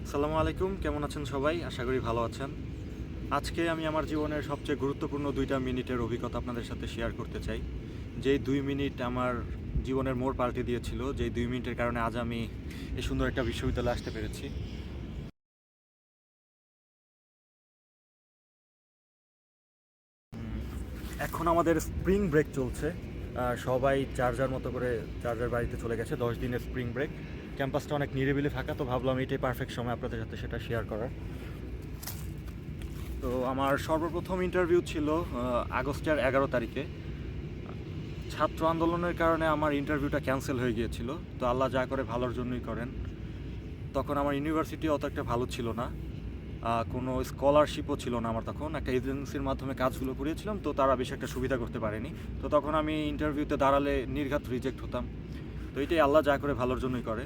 আসসালামু আলাইকুম, কেমন আছেন সবাই? আশা করি ভালো আছেন। আজকে আমি আমার জীবনের সবচেয়ে গুরুত্বপূর্ণ ২টা মিনিটের অভিজ্ঞতা আপনাদের সাথে শেয়ার করতে চাই। যেই ২ মিনিট আমার জীবনের মোড় পাল্টে দিয়েছিল, যেই ২ মিনিটের কারণে আজ আমি এই সুন্দর একটা বিশ্ববিদ্যালয়ে আসতে পেরেছি। এখন আমাদের স্প্রিং ব্রেক চলছে। সবাই যার মতো করে যার বাড়িতে চলে গেছে। ১০ দিনের স্প্রিং ব্রেক। ক্যাম্পাসটা অনেক নিরিবিলি ফাঁকা, তো ভাবলাম এটাই পারফেক্ট সময় আপনাদের সাথে সেটা শেয়ার করার। তো আমার সর্বপ্রথম ইন্টারভিউ ছিল আগস্টের ১১ তারিখে। ছাত্র আন্দোলনের কারণে আমার ইন্টারভিউটা ক্যান্সেল হয়ে গিয়েছিল। তো আল্লাহ যা করে ভালোর জন্যই করেন। তখন আমার ইউনিভার্সিটি অত একটা ভালো ছিল না, কোনো স্কলারশিপও ছিল না আমার তখন। একটা এজেন্সির মাধ্যমে কাজগুলো করিয়েছিলাম, তো তারা বেশি একটা সুবিধা করতে পারেনি। তো তখন আমি ইন্টারভিউতে দাঁড়ালে নির্ঘাত রিজেক্ট হতাম। তো এটাই আল্লাহ যা করে ভালোর জন্যই করে।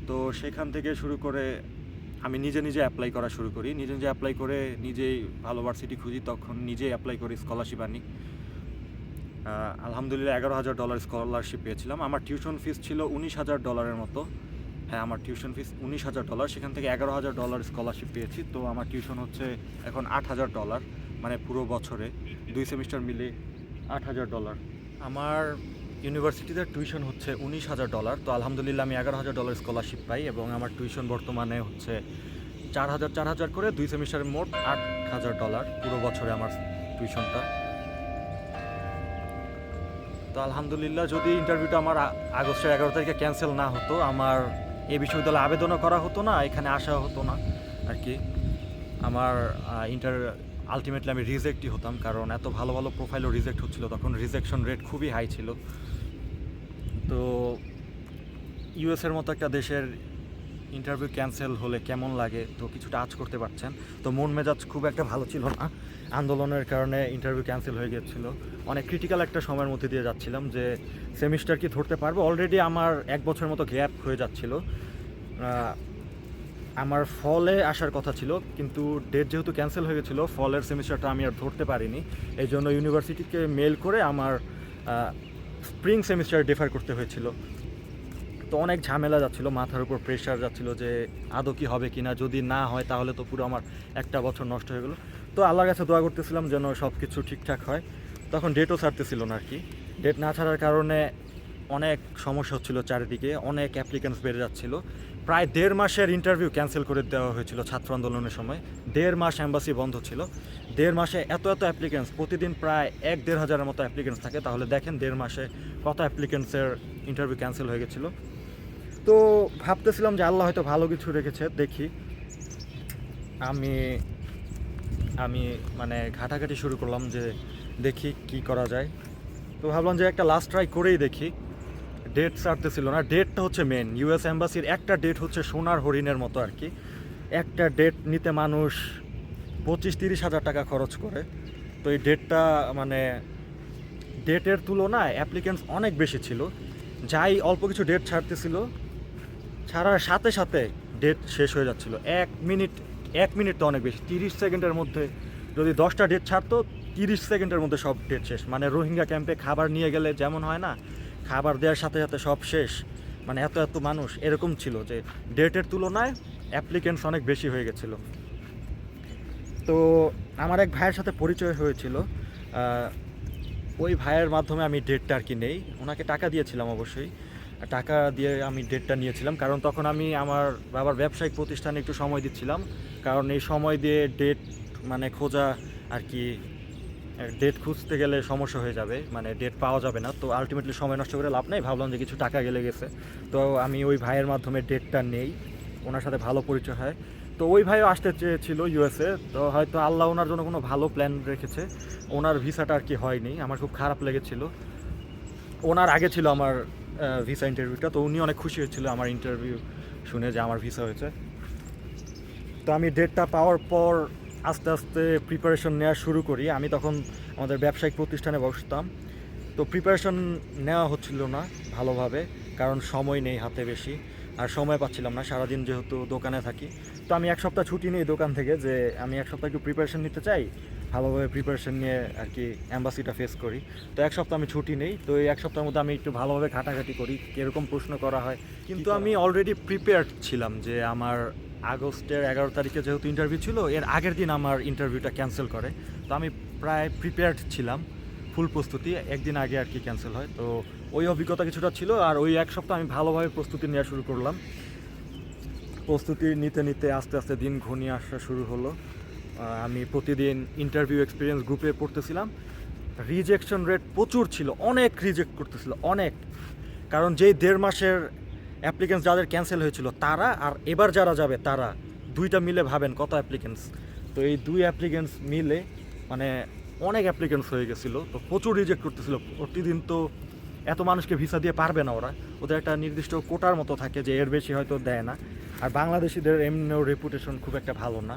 তো সেখান থেকে শুরু করে আমি নিজে নিজে অ্যাপ্লাই করা শুরু করি। নিজে নিজে অ্যাপ্লাই করে নিজেই ভালো ভার্সিটি খুঁজি, তখন নিজেই অ্যাপ্লাই করি, স্কলারশিপ আনি। আলহামদুলিল্লাহ $১১,০০০ স্কলারশিপ পেয়েছিলাম। আমার টিউশন ফিস ছিল $১৯,০০০ মতো। হ্যাঁ, আমার টিউশন ফিস $১৯,০০০, সেখান থেকে $১১,০০০ স্কলারশিপ পেয়েছি। তো আমার টিউশন হচ্ছে এখন $৮,০০০, মানে পুরো বছরে ২ সেমিস্টার মিলে $৮,০০০। আমার ইউনিভার্সিটিতে টিউশন হচ্ছে $১৯,০০০। তো আলহামদুলিল্লাহ আমি $১১,০০০ স্কলারশিপ পাই এবং আমার টিউশন বর্তমানে হচ্ছে ৪,০০০ করে, ২ সেমিস্টারের মোট $৮,০০০ পুরো বছরে আমার টিউশনটা। তো আলহামদুলিল্লাহ, যদি ইন্টারভিউটা আমার আগস্টের ১১ তারিখে ক্যান্সেল না হতো, আমার এই বিশ্ববিদ্যালয়ে আবেদনও করা হতো না, এখানে আসা হতো না আর কি। আমার আলটিমেটলি আমি রিজেক্টই হতাম, কারণ এত ভালো ভালো প্রোফাইলও রিজেক্ট হচ্ছিল তখন। রিজেকশন রেট খুবই হাই ছিল। তো ইউএসের মতো একটা দেশের ইন্টারভিউ ক্যান্সেল হলে কেমন লাগে, তো কিছুটা আঁচ করতে পারছেন। তো মন মেজাজ খুব একটা ভালো ছিল না। আন্দোলনের কারণে ইন্টারভিউ ক্যান্সেল হয়ে গিয়েছিল। অনেক ক্রিটিক্যাল একটা সময়ের মধ্যে দিয়ে যাচ্ছিলাম, যে সেমিস্টার কি ধরতে পারবো। অলরেডি আমার ১ বছরের মতো গ্যাপ হয়ে যাচ্ছিল। আমার ফলে আসার কথা ছিল, কিন্তু ডেট যেহেতু ক্যান্সেল হয়ে গেছিলো, ফলের সেমিস্টারটা আমি আর ধরতে পারিনি। এই জন্য ইউনিভার্সিটিকে মেল করে আমার স্প্রিং সেমিস্টার ডিফার করতে হয়েছিল। তো অনেক ঝামেলা যাচ্ছিলো, মাথার উপর প্রেশার যাচ্ছিলো যে আদৌ কি হবে কি না। যদি না হয় তাহলে তো পুরো আমার একটা বছর নষ্ট হয়ে গেলো। তো আল্লাহর কাছে দোয়া করতেছিলাম যেন সব কিছু ঠিকঠাক হয়। তখন ডেটও ছাড়তেছিল না আর কি। ডেট না ছাড়ার কারণে অনেক সমস্যা হচ্ছিলো চারিদিকে, অনেক অ্যাপ্লিকেন্টস বেড়ে যাচ্ছিলো। প্রায় ১.৫ মাসের ইন্টারভিউ ক্যান্সেল করে দেওয়া হয়েছিল ছাত্র আন্দোলনের সময়। ১.৫ মাস অ্যাম্বাসি বন্ধ ছিল। ১.৫ মাসে এত অ্যাপ্লিকেন্টস, প্রতিদিন প্রায় ১-১.৫ হাজারের মতো অ্যাপ্লিকেন্টস থাকে। তাহলে দেখেন ১.৫ মাসে কত অ্যাপ্লিকেন্টসের ইন্টারভিউ ক্যান্সেল হয়ে গেছিলো। তো ভাবতেছিলাম যে আল্লাহ হয়তো ভালো কিছু রেখেছে, দেখি। আমি আমি মানে ঘাটাঘাটি শুরু করলাম যে দেখি কি করা যায়। তো ভাবলাম যে একটা লাস্ট ট্রাই করেই দেখি। ডেট ছাড়তেছিল না। ডেটটা হচ্ছে মেন। ইউএস এম্বাসির একটা ডেট হচ্ছে সোনার হরিণের মতো আর কি। একটা ডেট নিতে মানুষ ২৫-৩০ হাজার টাকা খরচ করে। তো এই ডেটটা মানে ডেটের তুলনায় অ্যাপ্লিকেন্টস অনেক বেশি ছিল। যাই অল্প কিছু ডেট ছাড়তেছিল, ছাড়ার সাথে সাথে ডেট শেষ হয়ে যাচ্ছিল। ১ মিনিট তো অনেক বেশি। ৩০ সেকেন্ডের মধ্যে যদি 10টা ডেট ছাড়তো, ৩০ সেকেন্ডের মধ্যে সব ডেট শেষ। মানে রোহিঙ্গা ক্যাম্পে খাবার নিয়ে গেলে যেমন হয় না, খাবার দেওয়ার সাথে সাথে সব শেষ। মানে এত এত মানুষ, এরকম ছিল যে ডেটের তুলনায় অ্যাপ্লিকেন্টস অনেক বেশি হয়ে গেছিলো। তো আমার এক ভাইয়ের সাথে পরিচয় হয়েছিল। ওই ভাইয়ের মাধ্যমে আমি ডেটটা আর কি নেই। ওনাকে টাকা দিয়েছিলাম অবশ্যই। টাকা দিয়ে আমি ডেটটা নিয়েছিলাম, কারণ তখন আমি আমার বাবার ব্যবসায়িক প্রতিষ্ঠানে একটু সময় দিচ্ছিলাম। কারণ এই সময় দিয়ে ডেট মানে খোঁজা আর কি, ডেট খুঁজতে গেলে সমস্যা হয়ে যাবে, মানে ডেট পাওয়া যাবে না। তো আলটিমেটলি সময় নষ্ট করে লাভ নেই, ভাবলাম যে কিছু টাকা গেলে গেছে। তো আমি ওই ভাইয়ের মাধ্যমে ডেটটা নেই, ওনার সাথে ভালো পরিচয় হয়। তো ওই ভাইও আসতে চেয়েছিল ইউএসএ। তো হয়তো আল্লাহ ওনার জন্য কোনো ভালো প্ল্যান রেখেছে, ওনার ভিসাটা আর কি হয়নি। আমার খুব খারাপ লেগেছিল। ওনার আগে ছিল আমার ভিসা ইন্টারভিউটা, তো উনি অনেক খুশি হয়েছিল আমার ইন্টারভিউ শুনে যে আমার ভিসা হয়েছে। তো আমি ডেটটা পাওয়ার পর আস্তে আস্তে প্রিপারেশন নেওয়া শুরু করি। আমি তখন আমাদের ব্যবসায়িক প্রতিষ্ঠানে বসতাম। তো প্রিপারেশন নেওয়া হচ্ছিল না ভালোভাবে, কারণ সময় নেই হাতে বেশি, আর সময় পাচ্ছিলাম না সারাদিন যেহেতু দোকানে থাকি। তো আমি ১ সপ্তাহ ছুটি নিই দোকান থেকে, যে আমি ১ সপ্তাহ একটু প্রিপারেশন নিতে চাই, ভালোভাবে প্রিপারেশন নিয়ে আর কি অ্যাম্বাসিটা ফেস করি। তো ১ সপ্তাহ আমি ছুটি নেই। তো এই ১ সপ্তাহের মধ্যে আমি একটু ভালোভাবে ঘাটাঘাটি করি, কীরকম প্রশ্ন করা হয়। কিন্তু আমি অলরেডি প্রিপেয়ার্ড ছিলাম যে আমার আগস্টের 11 তারিখে যেহেতু ইন্টারভিউ ছিল, এর আগের দিন আমার ইন্টারভিউটা ক্যান্সেল করে। তো আমি প্রায় প্রিপেয়ার্ড ছিলাম, ফুল প্রস্তুতি, একদিন আগে আর কি ক্যান্সেল হয়। তো ওই অভিজ্ঞতা কিছুটা ছিল, আর ওই এক সপ্তাহ আমি ভালোভাবে প্রস্তুতি নেওয়া শুরু করলাম। প্রস্তুতি নিতে নিতে আস্তে আস্তে দিন ঘনিয়ে আসা শুরু হলো। আমি প্রতিদিন ইন্টারভিউ এক্সপিরিয়েন্স গ্রুপে পড়তেছিলাম। রিজেকশন রেট প্রচুর ছিল, অনেক রিজেক্ট করতেছিল, অনেক। কারণ যেই 1.5 মাসের অ্যাপ্লিকেন্টস যাদের ক্যান্সেল হয়েছিল তারা, আর এবার যারা যাবে তারা, দুইটা মিলে ভাবেন কত অ্যাপ্লিকেন্টস। তো এই 2 অ্যাপ্লিকেন্টস মিলে মানে অনেক অ্যাপ্লিকেন্টস হয়ে গেছিলো। তো প্রচুর রিজেক্ট করতেছিল প্রতিদিন। তো এত মানুষকে ভিসা দিয়ে পারবে না ওরা, ওদের একটা নির্দিষ্ট কোটার মতো থাকে যে এর বেশি হয়তো দেয় না। আর বাংলাদেশিদের এমনিও রেপুটেশন খুব একটা ভালো না,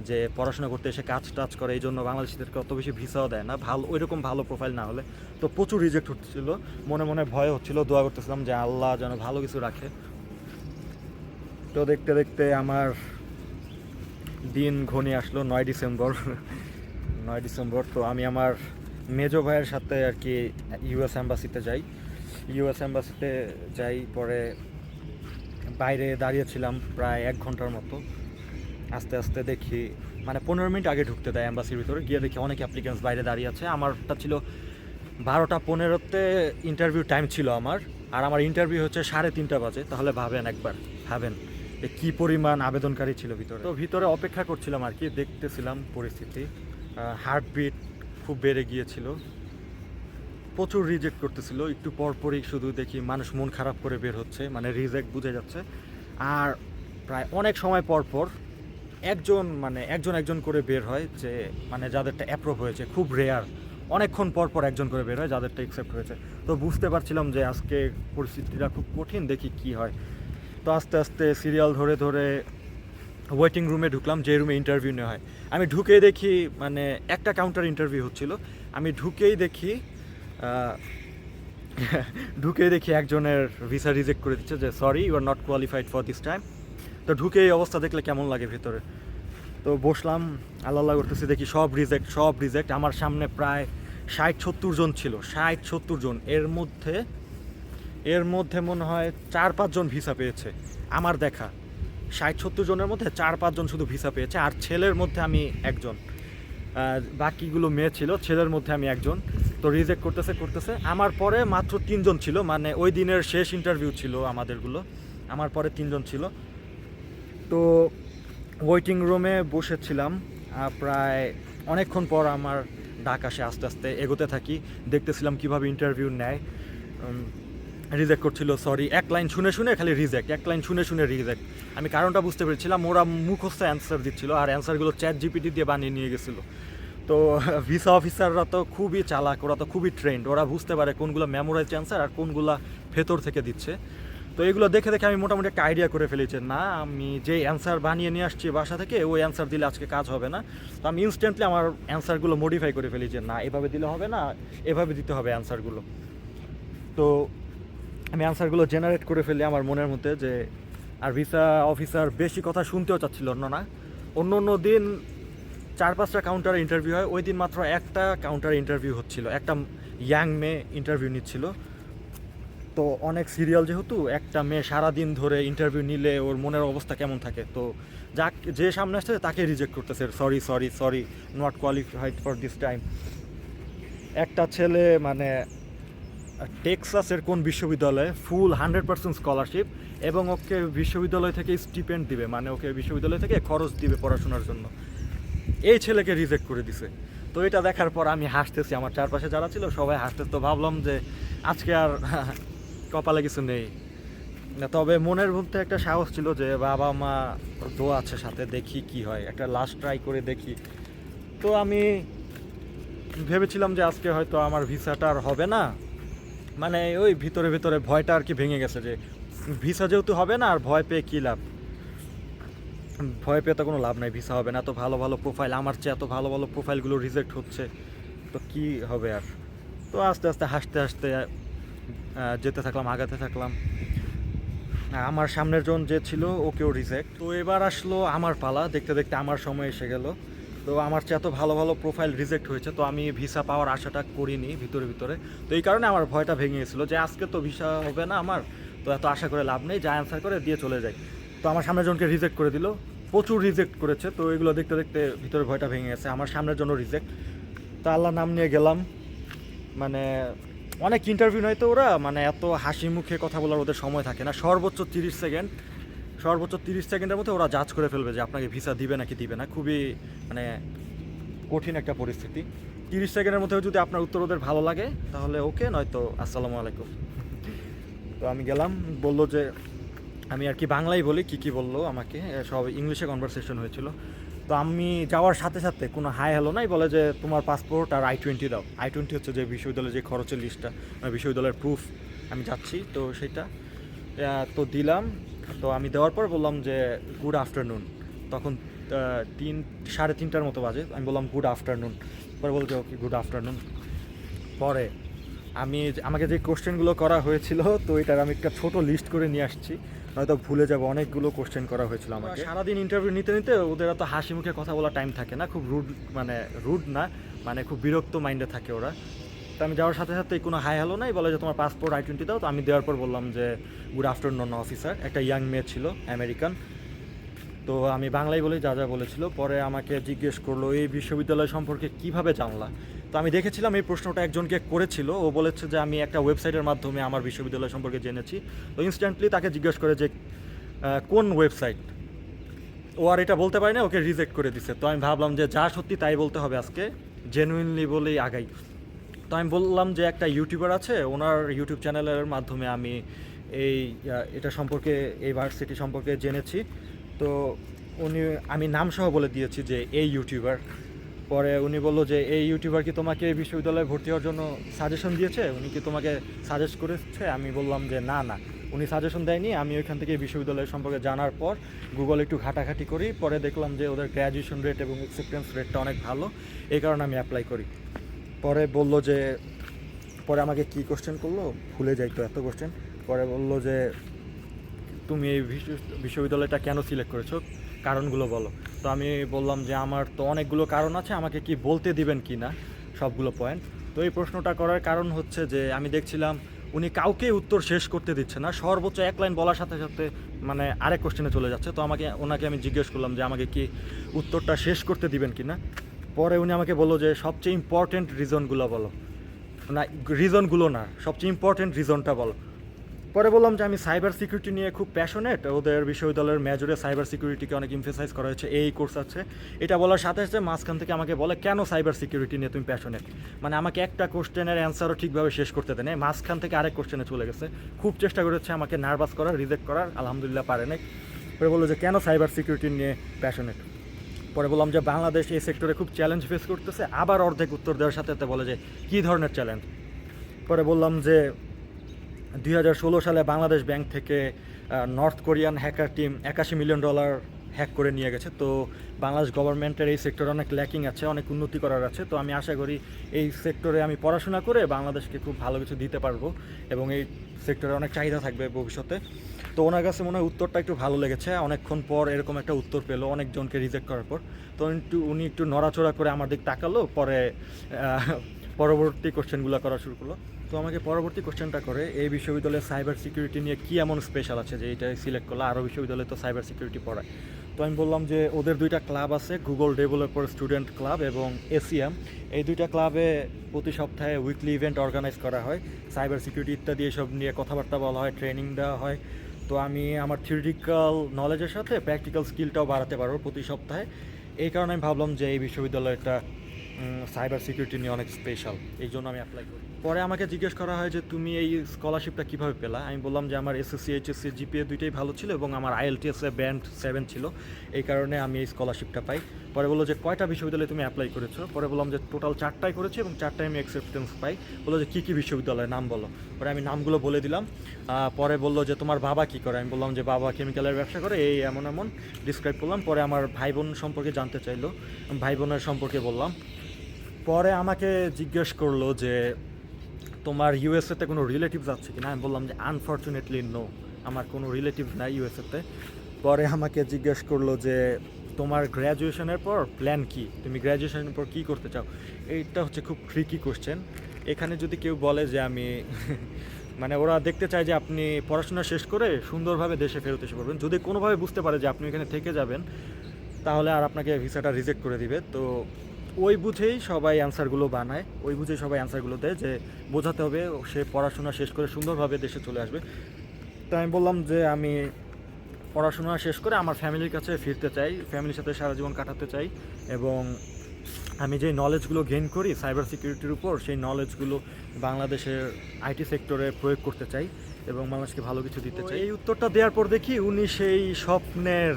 যে পড়াশোনা করতে এসে কাজ টাজ করে, এই জন্য বাংলাদেশিদেরকে অত বেশি ভিসাও দেয় না ভালো, ওইরকম ভালো প্রোফাইল না হলে। তো প্রচুর রিজেক্ট হচ্ছিল, মনে মনে ভয় হচ্ছিল, দোয়া করতেছিলাম যে আল্লাহ যেন ভালো কিছু রাখে। তো দেখতে দেখতে আমার দিন ঘনিয়ে আসলো 9 ডিসেম্বর। 9 ডিসেম্বর তো আমি আমার মেজো ভাইয়ের সাথে আর কি ইউএস অ্যাম্বাসিতে যাই। ইউএস অ্যাম্বাসিতে যাই, পরে বাইরে দাঁড়িয়েছিলাম প্রায় 1 ঘন্টার মতো। আস্তে আস্তে দেখি মানে 15 মিনিট আগে ঢুকতে দেয় অ্যাম্বাসির ভিতরে, গিয়ে দেখি অনেক অ্যাপ্লিকেন্টস বাইরে দাঁড়িয়ে আছে। আমারটা ছিল 12টা 15-তে ইন্টারভিউ টাইম ছিল আমার, আর আমার ইন্টারভিউ হচ্ছে 3:30 বাজে। তাহলে ভাবেন যে কী পরিমাণ আবেদনকারী ছিল ভিতরে। তো ভিতরে অপেক্ষা করছিলাম আর কি, দেখতেছিলাম পরিস্থিতি। হার্টবিট খুব বেড়ে গিয়েছিল, প্রচুর রিজেক্ট করতেছিল। একটু পরপরই শুধু দেখি মানুষ মন খারাপ করে বের হচ্ছে, মানে রিজেক্ট বুঝে যাচ্ছে। আর প্রায় অনেক সময় পর একজন করে বের হয়, যে মানে যাদেরটা অ্যাপ্রুভ হয়েছে, খুব রেয়ার। অনেকক্ষণ পর একজন করে বের হয় যাদেরটা অ্যাকসেপ্ট হয়েছে। তো বুঝতে পারছিলাম যে আজকে পরিস্থিতিটা খুব কঠিন, দেখি কি হয়। তো আস্তে আস্তে সিরিয়াল ধরে ধরে ওয়েটিং রুমে ঢুকলাম, যে রুমে ইন্টারভিউ নেওয়া হয়। আমি ঢুকেই দেখি মানে একটা কাউন্টার ইন্টারভিউ হচ্ছিল। আমি ঢুকেই দেখি একজনের ভিসা রিজেক্ট করে দিচ্ছে, যে sorry you are not qualified for this time. তো ঢুকে এই অবস্থা দেখলে কেমন লাগে ভিতরে। তো বসলাম, আল্লাহ করতেছি, দেখি সব রিজেক্ট। আমার সামনে প্রায় 60-70 জন ছিল, 60-70 জন। এর মধ্যে মনে হয় 4-5 জন ভিসা পেয়েছে আমার দেখা। 60-70 জনের মধ্যে 4-5 জন শুধু ভিসা পেয়েছে, আর ছেলের মধ্যে আমি একজন, বাকিগুলো মেয়ে ছিল, ছেলের মধ্যে আমি একজন। তো রিজেক্ট করতেছে। আমার পরে মাত্র 3 জন ছিল, মানে ওই দিনের শেষ ইন্টারভিউ ছিল আমাদেরগুলো, আমার পরে 3 জন ছিল। তো ওয়েটিং রুমে বসেছিলাম, প্রায় অনেকক্ষণ পর আমার ডাক আসে। আস্তে আস্তে এগোতে থাকি, দেখতেছিলাম কিভাবে ইন্টারভিউ নেয়। রিজেক্ট করছিল, সরি, এক লাইন শুনে খালি রিজেক্ট, এক লাইন শুনে রিজেক্ট। আমি কারণটা বুঝতে পেরেছিলাম, ওরা মুখস্থ অ্যান্সার দিচ্ছিল, আর অ্যান্সারগুলো চ্যাট জিপিটি দিয়ে বানিয়ে নিয়ে গেছিলো। তো ভিসা অফিসাররা তো খুবই চালাক, ওরা তো খুবই ট্রেন্ড, ওরা বুঝতে পারে কোনগুলো মেমোরাইজ অ্যান্সার আর কোনগুলো ভেতর থেকে দিচ্ছে। তো এগুলো দেখে আমি মোটামুটি একটা আইডিয়া করে ফেলেছি, না আমি যে অ্যান্সার বানিয়ে নিয়ে আসছি বাসা থেকে, ওই অ্যান্সার দিলে আজকে কাজ হবে না। তো আমি ইনস্ট্যান্টলি আমার অ্যান্সারগুলো মডিফাই করে ফেলি, যে না এভাবে দিলে হবে না, এভাবে দিতে হবে অ্যান্সারগুলো। তো আমি অ্যান্সারগুলো জেনারেট করে ফেলি আমার মনের মধ্যে, যে আর ভিসা অফিসার বেশি কথা শুনতেও চাচ্ছিল না। অন্য দিন 4-5টা কাউন্টারে ইন্টারভিউ হয়, ওই দিন মাত্র একটা কাউন্টারে ইন্টারভিউ হচ্ছিল, একটা ইয়াং মেয়ে ইন্টারভিউ নিচ্ছিল। তো অনেক সিরিয়াল, যেহেতু একটা মেয়ে সারাদিন ধরে ইন্টারভিউ নিলে ওর মনের অবস্থা কেমন থাকে। তো যে সামনে আসছে তাকে রিজেক্ট করতেছে, sorry not qualified for this time. একটা ছেলে মানে টেক্সাসের কোন বিশ্ববিদ্যালয়ে ফুল 100% স্কলারশিপ, এবং ওকে বিশ্ববিদ্যালয় থেকে স্টিপেন্ড দিবে, মানে ওকে বিশ্ববিদ্যালয় থেকে খরচ দিবে পড়াশোনার জন্য। এই ছেলেকে রিজেক্ট করে দিছে। তো এটা দেখার পর আমি হাসতেছি, আমার চারপাশে যারা ছিল সবাই হাসতেছে। তো ভাবলাম যে আজকে আর কপালে কিছু নেই। তবে মনের মধ্যে একটা সাহস ছিল যে বাবা মা দোয়া আছে সাথে, দেখি কি হয়, একটা লাস্ট ট্রাই করে দেখি। তো আমি ভেবেছিলাম যে আজকে হয়তো আমার ভিসাটা আর হবে না, মানে ওই ভিতরে ভয়টা আর কি ভেঙে গেছে, যে ভিসা যেহেতু হবে না, আর ভয় পেয়ে কী লাভ, ভয় পেয়ে তো কোনো লাভ নাই, ভিসা হবে না। এত ভালো প্রোফাইল, আমার চেয়ে এত ভালো প্রোফাইলগুলো রিজেক্ট হচ্ছে, তো কি হবে আর। তো আস্তে আস্তে হাসতে যেতে থাকলাম, আগাতে থাকলাম। আমার সামনের জন যে ছিল ওকেও রিজেক্ট। তো এবার আসলো আমার পালা, দেখতে আমার সময় এসে গেল। তো আমার চেয়ে এত ভালো প্রোফাইল রিজেক্ট হয়েছে, তো আমি ভিসা পাওয়ার আশাটা করিনি ভিতরে। তো এই কারণে আমার ভয়টা ভেঙে গেছিলো, যে আজকে তো ভিসা হবে না আমার, তো এত আশা করে লাভ নেই, যা অ্যান্সার করে দিয়ে চলে যাই। তো তো আমার সামনের জনকে রিজেক্ট করে দিল, প্রচুর রিজেক্ট করেছে। তো এগুলো দেখতে দেখতে ভিতরে ভয়টা ভেঙে গেছে, আমার সামনের জন্য রিজেক্ট। তো আল্লাহর নাম নিয়ে গেলাম। মানে অনেক ইন্টারভিউ নয় তো ওরা, মানে এত হাসি মুখে কথা বলার ওদের সময় থাকে না। সর্বোচ্চ 30 সেকেন্ড, সর্বোচ্চ 30 সেকেন্ডের মধ্যে ওরা জাজ করে ফেলবে যে আপনাকে ভিসা দিবে নাকি দিবে না। খুবই মানে কঠিন একটা পরিস্থিতি। 30 সেকেন্ডের মধ্যে যদি আপনার উত্তর ওদের ভালো লাগে তাহলে ওকে, নয়তো আসসালামু আলাইকুম। তো আমি গেলাম, বললো যে আমি আর কি বাংলাই বলি, কী বললো আমাকে, সব ইংলিশে কনভারসেশন হয়েছিল। তো আমি যাওয়ার সাথে সাথে কোনো হাই হ্যালো নাই, বলে যে তোমার পাসপোর্ট আর I-20 দাও। I-20 হচ্ছে যে বিশ্ববিদ্যালয়ের যে খরচের লিস্টটা, বিশ্ববিদ্যালয়ের প্রুফ, আমি যাচ্ছি তো সেটা তো দিলাম। তো আমি দেওয়ার পর বললাম যে গুড আফটারনুন। তখন 3-3:30 মতো বাজে। আমি বললাম গুড আফটারনুন। পরে বলছে ওকে গুড আফটারনুন। পরে আমাকে যে কোশ্চেনগুলো করা হয়েছিল, তো এটার আমি একটা ছোটো লিস্ট করে নিয়ে আসছি, হয়তো ভুলে যাবো। অনেকগুলো কোশ্চেন করা হয়েছিল আমাকে। সারাদিন ইন্টারভিউ নিতে নিতে ওদের এত হাসি মুখে কথা বলার টাইম থাকে না, খুব রুড না, মানে খুব বিরক্ত মাইন্ডে থাকে ওরা। তো আমি যাওয়ার সাথে সাথে কোনো হাই হ্যালো নাই, বলে যে তোমার পাসপোর্ট I-20 দাও। তো আমি দেওয়ার পর বললাম যে গুড আফটারনুন অফিসার। একটা ইয়াং মেয়ে ছিল, আমেরিকান। তো আমি বাংলায় বলেই যা যা বলেছিল। পরে আমাকে জিজ্ঞেস করলো এই বিশ্ববিদ্যালয় সম্পর্কে কিভাবে জানলা। তো আমি দেখেছিলাম এই প্রশ্নটা একজনকে করেছিল, ও বলেছে যে আমি একটা ওয়েবসাইটের মাধ্যমে আমার বিশ্ববিদ্যালয় সম্পর্কে জেনেছি। তো ইনস্ট্যান্টলি তাকে জিজ্ঞেস করে যে কোন ওয়েবসাইট, ও আর এটা বলতে পারি না, ওকে রিজেক্ট করে দিছে। তো আমি ভাবলাম যে যা সত্যি তাই বলতে হবে আজকে, জেনুইনলি বলেই আগাই। তো আমি বললাম যে একটা ইউটিউবার আছে, ওনার ইউটিউব চ্যানেলের মাধ্যমে আমি এটা সম্পর্কে, এই ভার্সিটি সম্পর্কে জেনেছি। তো আমি নামসহ বলে দিয়েছি যে এই ইউটিউবার। পরে উনি বললো যে এই ইউটিউবার কি তোমাকে এই বিশ্ববিদ্যালয়ে ভর্তি হওয়ার জন্য সাজেশন দিয়েছে, উনি কি তোমাকে সাজেস্ট করেছে? আমি বললাম যে না না, উনি সাজেশন দেয়নি। আমি ওইখান থেকে বিশ্ববিদ্যালয় সম্পর্কে জানার পর গুগল একটু ঘাটাঘাটি করি, পরে দেখলাম যে ওদের গ্র্যাজুয়েশন রেট এবং অ্যাকসেপ্টেন্স রেটটা অনেক ভালো, এই কারণে আমি অ্যাপ্লাই করি। পরে বললো যে, পরে আমাকে কী কোশ্চেন করলো ভুলে যাই তো এত কোশ্চেন। পরে বললো যে তুমি এই বিশ্ববিদ্যালয়টা কেন সিলেক্ট করেছো, কারণগুলো বলো। তো আমি বললাম যে আমার তো অনেকগুলো কারণ আছে, আমাকে কি বলতে দিবেন কি না সবগুলো পয়েন্ট। তো এই প্রশ্নটা করার কারণ হচ্ছে যে আমি দেখছিলাম উনি কাউকেই উত্তর শেষ করতে দিচ্ছে না, সর্বোচ্চ এক লাইন বলার সাথে সাথে মানে আরেক কোশ্চেনে চলে যাচ্ছে। তো ওনাকে আমি জিজ্ঞেস করলাম যে আমাকে কি উত্তরটা শেষ করতে দিবেন কি না। পরে উনি আমাকে বললো যে সবচেয়ে ইম্পর্টেন্ট রিজনগুলো বলো, না রিজনগুলো না, সবচেয়ে ইম্পর্টেন্ট রিজনটা বলো। পরে বললাম যে আমি সাইবার সিকিউরিটি নিয়ে খুব প্যাশনেট, ওদের বিশ্ববিদ্যালয়ের মেজরে সাইবার সিকিউরিটিকে অনেক এমফেসাইজ করা হয়েছে, এই কোর্স আছে। এটা বলার সাথে সাথে মাঝখান থেকে আমাকে বলে কেন সাইবার সিকিউরিটি নিয়ে তুমি প্যাশনেট। মানে আমাকে একটা কোশ্চেনের অ্যান্সারও ঠিকভাবে শেষ করতে দেয় না, মাঝখান থেকে আরেক কোশ্চেনে চলে গেছে। খুব চেষ্টা করেছে আমাকে নার্ভাস করার, রিজেক্ট করার, আলহামদুলিল্লাহ পারে নাই। পরে বললো যে কেন সাইবার সিকিউরিটি নিয়ে প্যাশনেট। পরে বললাম যে বাংলাদেশ এই সেক্টরে খুব চ্যালেঞ্জ ফেস করতেছে। আবার অর্ধেক উত্তর দেওয়ার সাথে সাথে বলে যে কী ধরনের চ্যালেঞ্জ। পরে বললাম যে 2016 সালে বাংলাদেশ ব্যাংক থেকে north Korean hacker team $81 million hack করে নিয়ে গেছে। তো বাংলাদেশ গভর্নমেন্টের এই সেক্টরে অনেক ল্যাকিং আছে, অনেক উন্নতি করার আছে। তো আমি আশা করি এই সেক্টরে আমি পড়াশোনা করে বাংলাদেশকে খুব ভালো কিছু দিতে পারবো এবং এই সেক্টরে অনেক চাহিদা থাকবে ভবিষ্যতে। তো ওনার কাছে মনে হয় উত্তরটা একটু ভালো লেগেছে, অনেকক্ষণ পর এরকম একটা উত্তর পেলো অনেকজনকে রিজেক্ট করার পর। তো উনি একটু নড়াচড়া করে আমার দিক তাকালো, পরে পরবর্তী কোশ্চেনগুলো করা শুরু করলো। তো আমাকে পরবর্তী কোশ্চেনটা করে এই বিশ্ববিদ্যালয়ে সাইবার সিকিউরিটি নিয়ে কী এমন স্পেশাল আছে যে এইটাই সিলেক্ট করলো, আরও বিশ্ববিদ্যালয়ে তো সাইবার সিকিউরিটি পড়ায়। তো আমি বললাম যে ওদের দুইটা ক্লাব আছে, গুগল ডেভেলপার স্টুডেন্ট ক্লাব এবং ACM। এই দুইটা ক্লাবে প্রতি সপ্তাহে উইকলি ইভেন্ট অর্গানাইজ করা হয়, সাইবার সিকিউরিটি ইত্যাদি এসব নিয়ে কথাবার্তা বলা হয়, ট্রেনিং দেওয়া হয়। তো আমি আমার থিওরিটিক্যাল নলেজের সাথে প্র্যাকটিক্যাল স্কিলটাও বাড়াতে পারবো প্রতি সপ্তাহে। এই কারণে আমি ভাবলাম যে এই বিশ্ববিদ্যালয়টা সাইবার সিকিউরিটি নিয়ে অনেক স্পেশাল, এই জন্য আমি অ্যাপ্লাই করি। পরে আমাকে জিজ্ঞেস করা হয় যে তুমি এই স্কলারশিপটা কীভাবে পেলা। আমি বললাম যে আমার SSC HSC GPA দুইটাই ভালো ছিল এবং আমার IELTS ব্যান্ড 7 ছিল, এই কারণে আমি এই স্কলারশিপটা পাই। পরে বললো যে কয়টা বিশ্ববিদ্যালয়ে তুমি অ্যাপ্লাই করেছো। পরে বললাম যে টোটাল 4টাই করেছি এবং 4টায় আমি অ্যাকসেপ্টেন্স পাই। বললো যে কী কী বিশ্ববিদ্যালয়ের নাম বলো। পরে আমি নামগুলো বলে দিলাম। পরে বললো যে তোমার বাবা কী করে। আমি বললাম যে বাবা কেমিক্যালের ব্যবসা করে, এই এমন এমন ডিসক্রাইব করলাম। পরে আমার ভাই বোন সম্পর্কে জানতে চাইলো, ভাই বোনের সম্পর্কে বললাম। পরে আমাকে জিজ্ঞেস করলো যে তোমার ইউএসএতে কোনো রিলেটিভস আছে কি না। আমি বললাম যে আনফর্চুনেটলি নো, আমার কোনো রিলেটিভ নাই ইউএসএতে। পরে আমাকে জিজ্ঞেস করলো যে তোমার গ্র্যাজুয়েশনের পর প্ল্যান কি, তুমি গ্র্যাজুয়েশনের পর কী করতে চাও। এইটা হচ্ছে খুব ট্রিকি কোশ্চেন। এখানে যদি কেউ বলে যে আমি মানে ওরা দেখতে চায় যে আপনি পড়াশোনা শেষ করে সুন্দরভাবে দেশে ফেরত এসে পড়বেন। যদি কোনোভাবে বুঝতে পারে যে আপনি এখানে থেকে যাবেন, তাহলে আর আপনাকে ভিসাটা রিজেক্ট করে দিবে। তো ওই বুঝেই সবাই অ্যান্সারগুলো বানায়, ওই বুঝেই সবাই অ্যান্সারগুলো দেয় যে বোঝাতে হবে সে পড়াশোনা শেষ করে সুন্দরভাবে দেশে চলে আসবে। তো আমি বললাম যে আমি পড়াশোনা শেষ করে আমার ফ্যামিলির কাছে ফিরতে চাই, ফ্যামিলির সাথে সারা জীবন কাটাতে চাই, এবং আমি যে নলেজগুলো গেইন করি সাইবার সিকিউরিটির উপর, সেই নলেজগুলো বাংলাদেশের আইটি সেক্টরে প্রয়োগ করতে চাই এবং মানুষকে ভালো কিছু দিতে চাই। এই উত্তরটা দেওয়ার পর দেখি উনি সেই স্বপ্নের,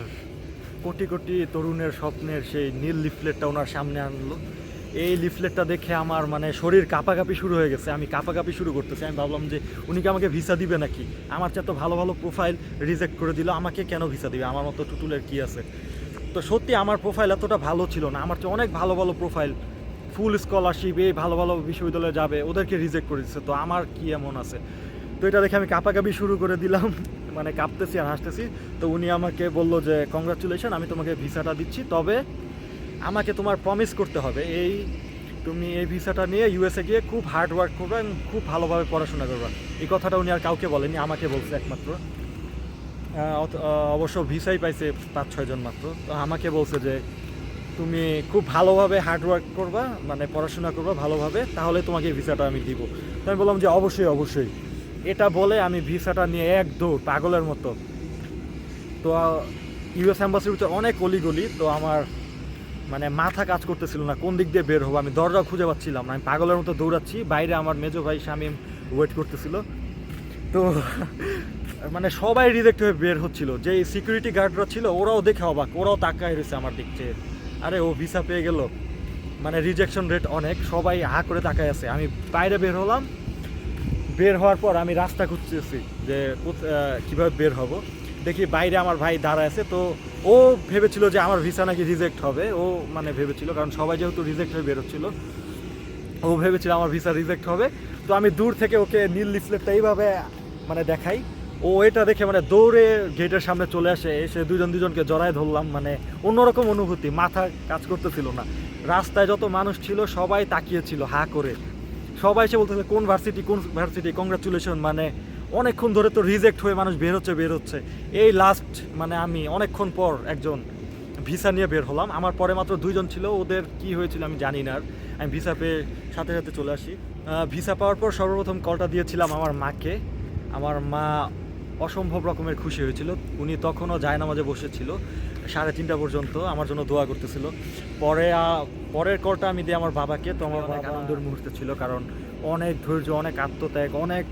কোটি কোটি তরুণের স্বপ্নের সেই নীল লিফলেটটা ওনার সামনে আনলো। এই লিফলেটটা দেখে আমার মানে শরীর কাঁপাকাঁপি শুরু হয়ে গেছে, আমি কাঁপাকাঁপি শুরু করতেছি। আমি ভাবলাম যে উনি কি আমাকে ভিসা দিবে নাকি, আমার চেয়ে তো ভালো ভালো প্রোফাইল রিজেক্ট করে দিল, আমাকে কেন ভিসা দিবে, আমার মতো টুটুলের কি আছে। তো সত্যি আমার প্রোফাইল এতটা ভালো ছিল না, আমার চেয়ে অনেক ভালো ভালো প্রোফাইল, ফুল স্কলারশিপ, এই ভালো ভালো বিশ্ববিদ্যালয়ে যাবে, ওদেরকে রিজেক্ট করে দিচ্ছে, তো আমার কি এমন আছে। তো এটা দেখে আমি কাঁপাকাঁপি শুরু করে দিলাম, মানে কাঁপতেছি আর হাসতেছি। তো উনি আমাকে বললো যে কংগ্রাচুলেশন, আমি তোমাকে ভিসাটা দিচ্ছি, তবে আমাকে তোমার প্রমিস করতে হবে তুমি এই ভিসাটা নিয়ে ইউএসএ গিয়ে খুব হার্ড ওয়ার্ক করবে এবং খুব ভালোভাবে পড়াশোনা করবে। এই কথাটা উনি আর কাউকে বলেনি, আমাকে বলছে একমাত্র। অবশ্য ভিসাই পাইছে 5-6 জন মাত্র। তো আমাকে বলছে যে তুমি খুব ভালোভাবে হার্ড ওয়ার্ক করবা, মানে পড়াশোনা করবা ভালোভাবে, তাহলে তোমাকে এই ভিসাটা আমি দিব। তো আমি বললাম যে অবশ্যই অবশ্যই। এটা বলে আমি ভিসাটা নিয়ে এক দৌড় পাগলের মতো। তো ইউএস অ্যাম্বাসির ভিতরে অনেক অলিগলি, তো আমার মানে মাথা কাজ করতেছিল না কোন দিক দিয়ে বের হবো, আমি দরজা খুঁজে পাচ্ছিলাম না, আমি পাগলের মতো দৌড়াচ্ছি। বাইরে আমার মেজো ভাই শামীম ওয়েট করতেছিল। তো মানে সবাই রিজেক্ট হয়ে বের হচ্ছিল, যে সিকিউরিটি গার্ডরা ছিল ওরাও দেখে অবাক, ওরাও তাকায় রয়েছে আমার দিক চেয়ে, আরে ও ভিসা পেয়ে গেল। মানে রিজেকশন রেট অনেক, সবাই হা করে তাকায় আছে। আমি বাইরে বের হলাম, বের হওয়ার পর আমি রাস্তা খুঁজতেছি যে কীভাবে বের হব। দেখি বাইরে আমার ভাই দাঁড়ায় আছে, তো ও ভেবেছিল যে আমার ভিসা নাকি রিজেক্ট হবে, ও মানে ভেবেছিল, কারণ সবাই যেহেতু রিজেক্ট হয়ে বেরোচ্ছিল, ও ভেবেছিল আমার ভিসা রিজেক্ট হবে। তো আমি দূর থেকে ওকে নীল লিফলেটটা এইভাবে মানে দেখাই, ও এটা দেখে মানে দৌড়ে গেটের সামনে চলে আসে, এসে দুজনকে জড়ায় ধরলাম। মানে অন্যরকম অনুভূতি, মাথা কাজ করতেছিল না। রাস্তায় যত মানুষ ছিল সবাই তাকিয়েছিল হা করে, সবাই এসে বলতেছে কোন ভার্সিটি কংগ্রাচুলেশন। মানে অনেকক্ষণ ধরে তো রিজেক্ট হয়ে মানুষ বের হচ্ছে। এই লাস্ট মানে আমি অনেকক্ষণ পর একজন ভিসা নিয়ে বের হলাম। আমার পরে মাত্র 2 জন ছিল, ওদের কি হয়েছিল আমি জানি না। আর আমি ভিসা পেয়ে সাথে সাথে চলে আসি। ভিসা পাওয়ার পর সর্বপ্রথম কলটা দিয়েছিলাম আমার মাকে। আমার মা অসম্ভব রকমের খুশি হয়েছিল। উনি তখনও জায়নামাজে বসেছিল 3:30 পর্যন্ত, আমার জন্য দোয়া করতেছিল। পরের কলটা আমি দিই আমার বাবাকে। তো আমার অনেক আনন্দের মুহূর্ত ছিল, কারণ অনেক ধৈর্য, অনেক আত্মত্যাগ, অনেক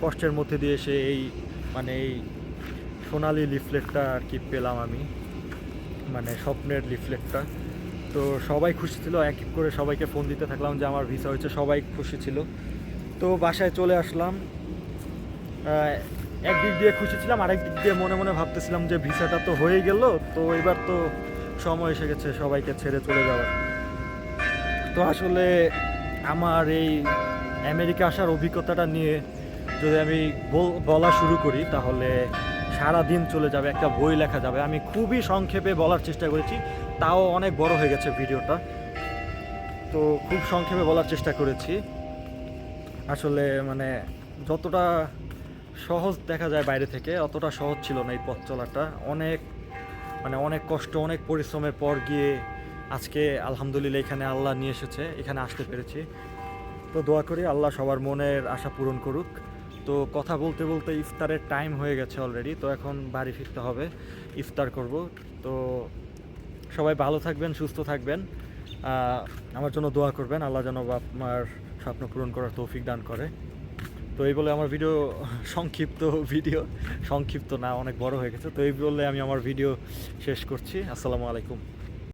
কষ্টের মধ্যে দিয়ে সে এই সোনালি লিফলেটটা আর কি পেলাম আমি, মানে স্বপ্নের লিফলেটটা। তো সবাই খুশি ছিল, এক এক করে সবাইকে ফোন দিতে থাকলাম যে আমার ভিসা হয়েছে, সবাই খুশি ছিল। তো বাসায় চলে আসলাম। একদিক দিয়ে খুশি ছিলাম, আরেক দিক দিয়ে মনে মনে ভাবতেছিলাম যে ভিসাটা তো হয়ে গেল, তো এবার তো সময় এসে গেছে সবাইকে ছেড়ে চলে যাওয়ার। তো আসলে আমার এই আমেরিকা আসার অভিজ্ঞতাটা নিয়ে যদি আমি বলা শুরু করি, তাহলে সারা দিন চলে যাবে, একটা বই লেখা যাবে। আমি খুবই সংক্ষেপে বলার চেষ্টা করেছি, তাও অনেক বড় হয়ে গেছে ভিডিওটা। তো খুব সংক্ষেপে বলার চেষ্টা করেছি। আসলে মানে যতটা সহজ দেখা যায় বাইরে থেকে, অতটা সহজ ছিল না এই পথ চলাটা। অনেক কষ্ট, অনেক পরিশ্রমের পর গিয়ে আজকে আলহামদুলিল্লাহ এখানে আল্লাহ নিয়ে এসেছে, এখানে আসতে পেরেছি। তো দোয়া করি আল্লাহ সবার মনের আশা পূরণ করুক। তো কথা বলতে বলতে ইফতারের টাইম হয়ে গেছে অলরেডি, তো এখন বাড়ি ফিরতে হবে, ইফতার করব। তো সবাই ভালো থাকবেন, সুস্থ থাকবেন, আমার জন্য দোয়া করবেন, আল্লাহ যেন আপনার স্বপ্ন পূরণ করার তৌফিক দান করে। তো এই বলে আমার সংক্ষিপ্ত না, অনেক বড় হয়ে গেছে। তো এই বলে আমি আমার ভিডিও শেষ করছি। আসসালামু আলাইকুম।